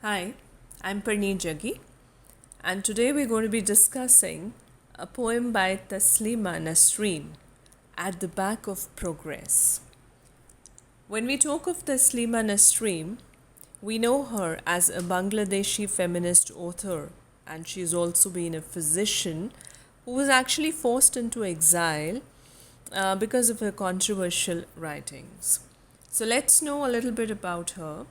Hi, I'm Parneet Jaggi, and today we're going to be discussing a poem by Taslima Nasreen, At the Back of Progress. When we talk of Taslima Nasreen, we know her as a Bangladeshi feminist author, and she's also been a physician who was actually forced into exile because of her controversial writings. So let's know a little bit about her.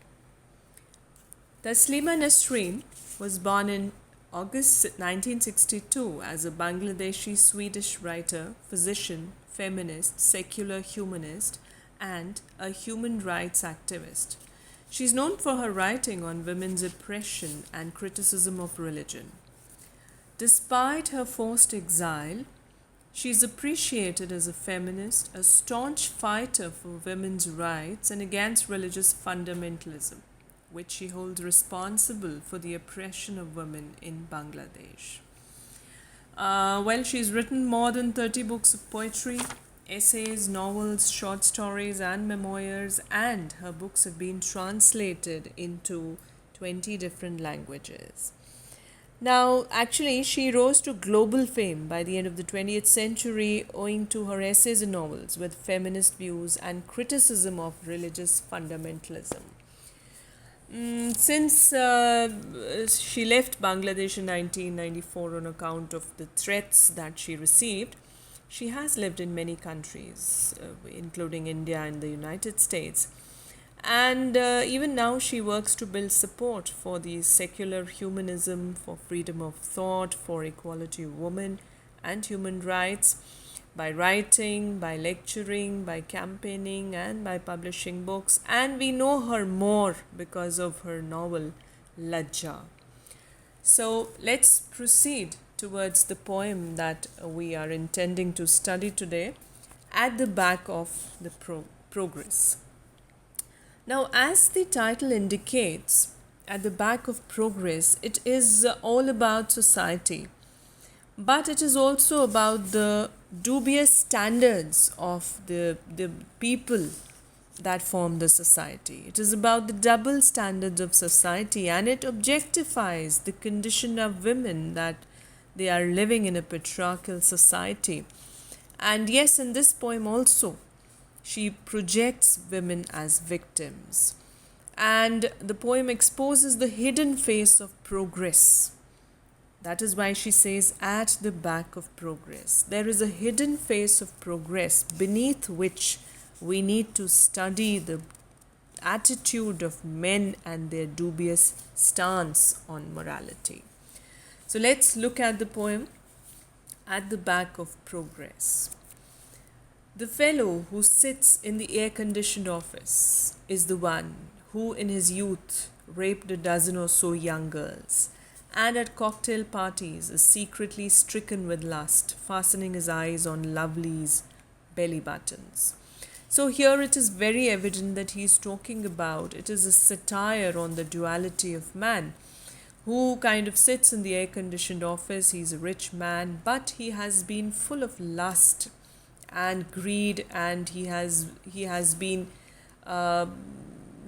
Taslima Nasreen was born in August 1962 as a Bangladeshi Swedish writer, physician, feminist, secular humanist, and a human rights activist. She's known for her writing on women's oppression and criticism of religion. Despite her forced exile, she is appreciated as a feminist, a staunch fighter for women's rights and against religious fundamentalism, which she holds responsible for the oppression of women in Bangladesh. She's written more than 30 books of poetry, essays, novels, short stories, and memoirs, and her books have been translated into 20 different languages. Now, actually, she rose to global fame by the end of the 20th century owing to her essays and novels with feminist views and criticism of religious fundamentalism. Since she left Bangladesh in 1994 on account of the threats that she received, she has lived in many countries, including India and the United States. And even now, she works to build support for the secular humanism, for freedom of thought, for equality of women and human rights by writing, by lecturing, by campaigning, and by publishing books. And we know her more because of her novel Lajja. So let's proceed towards the poem that we are intending to study today, At the Back of the Progress. Now, as the title indicates, At the Back of Progress, it is all about society. But it is also about the dubious standards of the people that form the society. It is about the double standards of society, and it objectifies the condition of women that they are living in a patriarchal society. And yes, in this poem also, she projects women as victims. And the poem exposes the hidden face of progress. That is why she says, at the back of progress. There is a hidden face of progress beneath which we need to study the attitude of men and their dubious stance on morality. So let's look at the poem, At the Back of Progress. The fellow who sits in the air-conditioned office is the one who in his youth raped a dozen or so young girls, and at cocktail parties is secretly stricken with lust, fastening his eyes on lovelies' belly buttons. So here it is very evident that he is talking about, it is a satire on the duality of man, who kind of sits in the air-conditioned office. He's a rich man, but he has been full of lust and greed, and he has been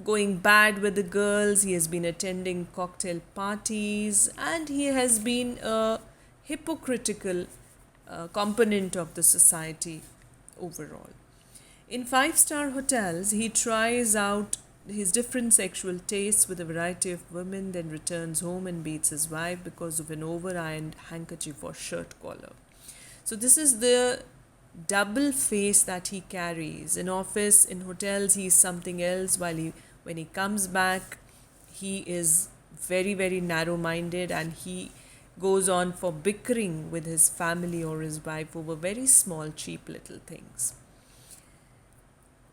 going bad with the girls. He has been attending cocktail parties, and he has been a hypocritical component of the society overall. In five-star hotels, he tries out his different sexual tastes with a variety of women, then returns home and beats his wife because of an over-ironed handkerchief or shirt collar. So this is the double face that he carries. In office, in hotels, he is something else, while when he comes back, he is very, very narrow-minded, and he goes on for bickering with his family or his wife over very small, cheap little things.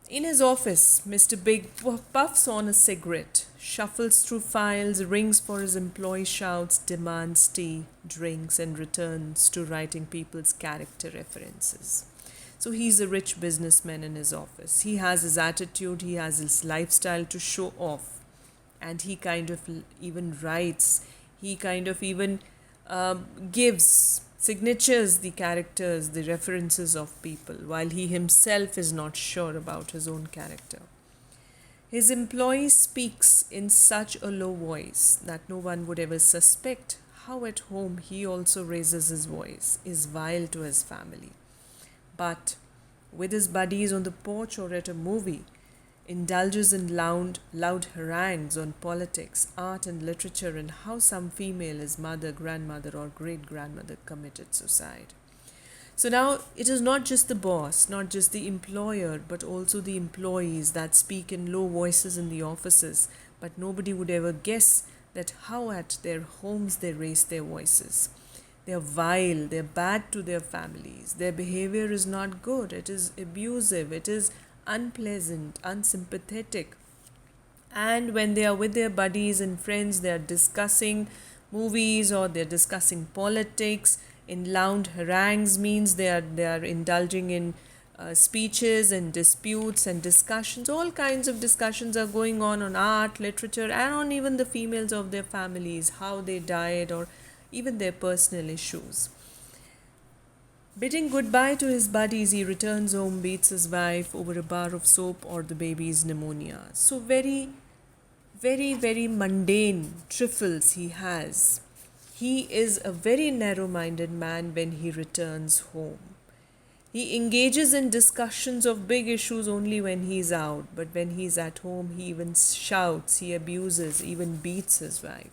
In his office, Mr. Big puffs on a cigarette, shuffles through files, rings for his employee, shouts, demands tea, drinks, and returns to writing people's character references. So he's a rich businessman in his office. He has his attitude, he has his lifestyle to show off. And he kind of even writes, he kind of even gives signatures the characters, the references of people, while he himself is not sure about his own character. His employee speaks in such a low voice that no one would ever suspect how at home he also raises his voice, is vile to his family. But with his buddies on the porch or at a movie, indulges in loud harangues on politics, art, and literature, and how some female, his mother, grandmother, or great grandmother, committed suicide. So now it is not just the boss, not just the employer, but also the employees that speak in low voices in the offices. But nobody would ever guess that how at their homes they raise their voices. They are vile, they are bad to their families. Their behavior is not good, it is abusive, it is unpleasant, unsympathetic. And when they are with their buddies and friends, they are discussing movies or they're discussing politics. In loud harangues means they are indulging in speeches and disputes and discussions. All kinds of discussions are going on art, literature, and on even the females of their families, how they died, or even their personal issues. Bidding goodbye to his buddies, he returns home, beats his wife over a bar of soap or the baby's pneumonia. So very mundane trifles he has. He is a very narrow-minded man when he returns home. He engages in discussions of big issues only when he's out, but when he's at home, he even shouts, he abuses, even beats his wife.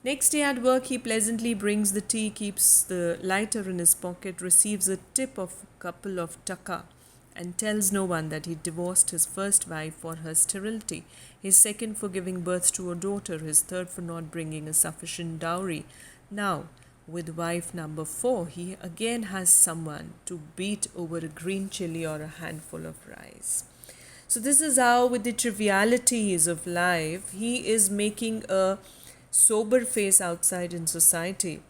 Next day at work, he pleasantly brings the tea, keeps the lighter in his pocket, receives a tip of a couple of taka, and tells no one that he divorced his first wife for her sterility, his second for giving birth to a daughter, his third for not bringing a sufficient dowry. Now, with wife number 4, he again has someone to beat over a green chili or a handful of rice. So this is how, with the trivialities of life, he is making a sober face outside in society.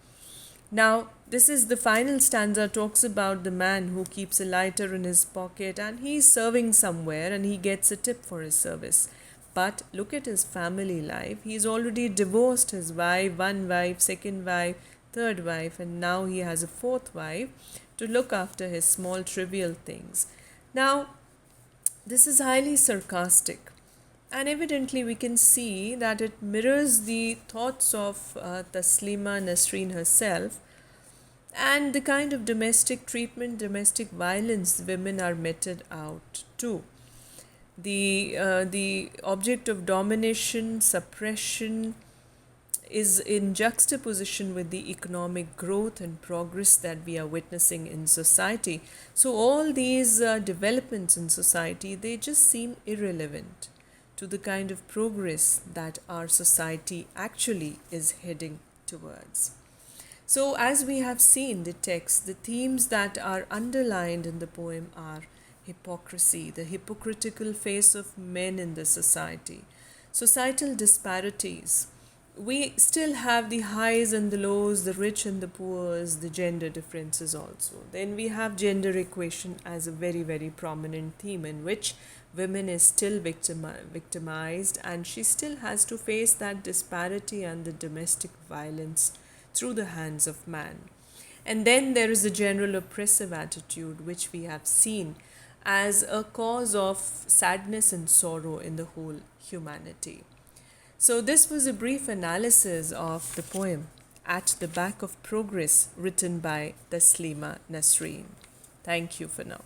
Now, this is the final stanza, talks about the man who keeps a lighter in his pocket and he's serving somewhere and he gets a tip for his service. But look at his family life. He's already divorced his wife, one wife, second wife, third wife, and now he has a fourth wife to look after his small trivial things. Now, this is highly sarcastic. And evidently, we can see that it mirrors the thoughts of Taslima Nasreen herself and the kind of domestic treatment, domestic violence women are meted out to. The object of domination, suppression is in juxtaposition with the economic growth and progress that we are witnessing in society. So all these developments in society, they just seem irrelevant to the kind of progress that our society actually is heading towards. So as we have seen the text, the themes that are underlined in the poem are hypocrisy, the hypocritical face of men in the society, societal disparities. We still have the highs and the lows, the rich and the poor, the gender differences also. Then we have gender equation as a very prominent theme in which women is still victimized and she still has to face that disparity and the domestic violence through the hands of man. And then there is the general oppressive attitude which we have seen as a cause of sadness and sorrow in the whole humanity. So this was a brief analysis of the poem At the Back of Progress, written by Taslima Nasreen. Thank you for now.